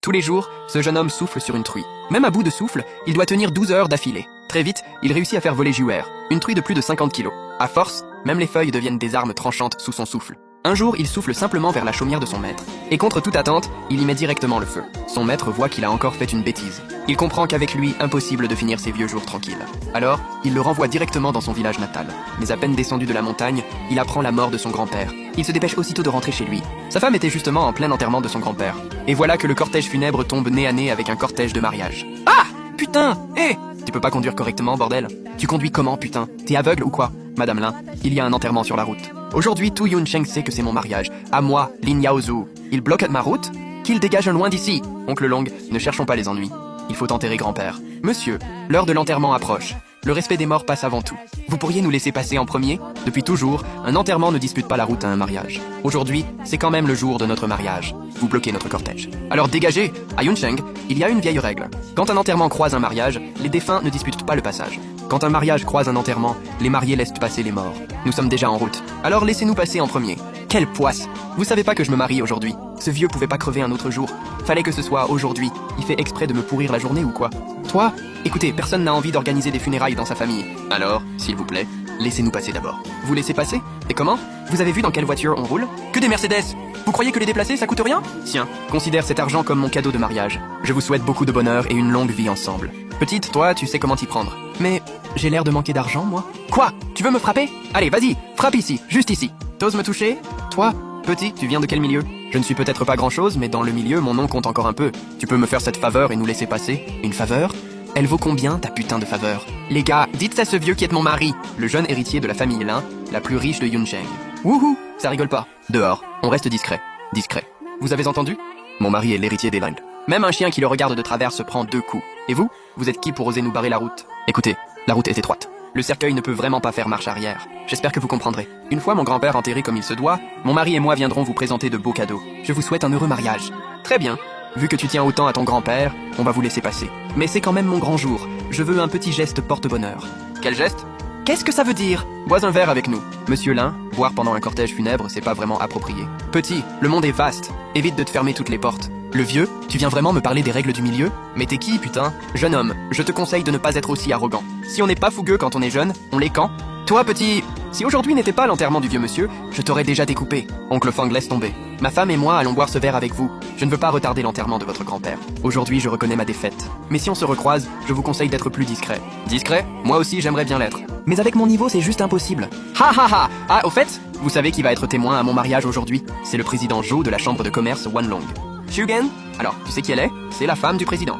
Tous les jours, ce jeune homme souffle sur une truie. Même à bout de souffle, il doit tenir 12 heures d'affilée. Très vite, il réussit à faire voler Juer, une truie de plus de 50 kilos. À force, même les feuilles deviennent des armes tranchantes sous son souffle. Un jour, il souffle simplement vers la chaumière de son maître. Et contre toute attente, il y met directement le feu. Son maître voit qu'il a encore fait une bêtise. Il comprend qu'avec lui, impossible de finir ses vieux jours tranquilles. Alors, il le renvoie directement dans son village natal. Mais à peine descendu de la montagne, il apprend la mort de son grand-père. Il se dépêche aussitôt de rentrer chez lui. Sa femme était justement en plein enterrement de son grand-père. Et voilà que le cortège funèbre tombe nez à nez avec un cortège de mariage. Ah! Putain! Hé! Tu peux pas conduire correctement, bordel? Tu conduis comment, putain? T'es aveugle ou quoi? Madame Lin, il y a un enterrement sur la route. Aujourd'hui, Tu Yuncheng sait que c'est mon mariage. À moi, Lin Yaozu. Il bloque ma route? Qu'il dégage loin d'ici. Oncle Long, ne cherchons pas les ennuis. Il faut enterrer grand-père. Monsieur, l'heure de l'enterrement approche. Le respect des morts passe avant tout. Vous pourriez nous laisser passer en premier? Depuis toujours, un enterrement ne dispute pas la route à un mariage. Aujourd'hui, c'est quand même le jour de notre mariage. Vous bloquez notre cortège. Alors dégagez! À Yuncheng, il y a une vieille règle. Quand un enterrement croise un mariage, les défunts ne disputent pas le passage. Quand un mariage croise un enterrement, les mariés laissent passer les morts. Nous sommes déjà en route. Alors laissez-nous passer en premier. Quelle poisse! Vous savez pas que je me marie aujourd'hui? Ce vieux pouvait pas crever un autre jour. Fallait que ce soit aujourd'hui. Il fait exprès de me pourrir la journée ou quoi? Toi? Écoutez, personne n'a envie d'organiser des funérailles dans sa famille. Alors, s'il vous plaît, laissez-nous passer d'abord. Vous laissez passer? Et comment? Vous avez vu dans quelle voiture on roule? Que des Mercedes! Vous croyez que les déplacer, ça coûte rien? Tiens, considère cet argent comme mon cadeau de mariage. Je vous souhaite beaucoup de bonheur et une longue vie ensemble. Petite, toi, tu sais comment t'y prendre. Mais j'ai l'air de manquer d'argent, moi? Quoi? Tu veux me frapper? Allez, vas-y, frappe ici, juste ici. T'oses me toucher? Toi? Petit, tu viens de quel milieu? Je ne suis peut-être pas grand-chose, mais dans le milieu, mon nom compte encore un peu. Tu peux me faire cette faveur et nous laisser passer? Une faveur? Elle vaut combien, ta putain de faveur? Les gars, dites à ce vieux qui est mon mari, le jeune héritier de la famille Lin, la plus riche de Yuncheng. Wouhou, ça rigole pas. Dehors, on reste discret. Discret. Vous avez entendu? Mon mari est l'héritier des Lin. Même un chien qui le regarde de travers se prend 2 coups. Et vous? Vous êtes qui pour oser nous barrer la route? Écoutez, la route est étroite. Le cercueil ne peut vraiment pas faire marche arrière. J'espère que vous comprendrez. Une fois mon grand-père enterré comme il se doit, mon mari et moi viendrons vous présenter de beaux cadeaux. Je vous souhaite un heureux mariage. Très bien. Vu que tu tiens autant à ton grand-père, on va vous laisser passer. Mais c'est quand même mon grand jour. Je veux un petit geste porte-bonheur. Quel geste? Qu'est-ce que ça veut dire? Bois un verre avec nous. Monsieur Lin, boire pendant un cortège funèbre, c'est pas vraiment approprié. Petit, le monde est vaste. Évite de te fermer toutes les portes. Le vieux, tu viens vraiment me parler des règles du milieu? Mais t'es qui, putain? Jeune homme, je te conseille de ne pas être aussi arrogant. Si on n'est pas fougueux quand on est jeune, on l'est quand? Toi, petit, si aujourd'hui n'était pas l'enterrement du vieux monsieur, je t'aurais déjà découpé. Oncle Fang, laisse tomber. Ma femme et moi allons boire ce verre avec vous. Je ne veux pas retarder l'enterrement de votre grand-père. Aujourd'hui, je reconnais ma défaite. Mais si on se recroise, je vous conseille d'être plus discret. Discret? Moi aussi, j'aimerais bien l'être. Mais avec mon niveau, c'est juste impossible. Ha ha ha! Ah, au fait, vous savez qui va être témoin à mon mariage aujourd'hui? C'est le président Zhou de la chambre de commerce Wanlong. Shugen? Alors, tu sais qui elle est? C'est la femme du président.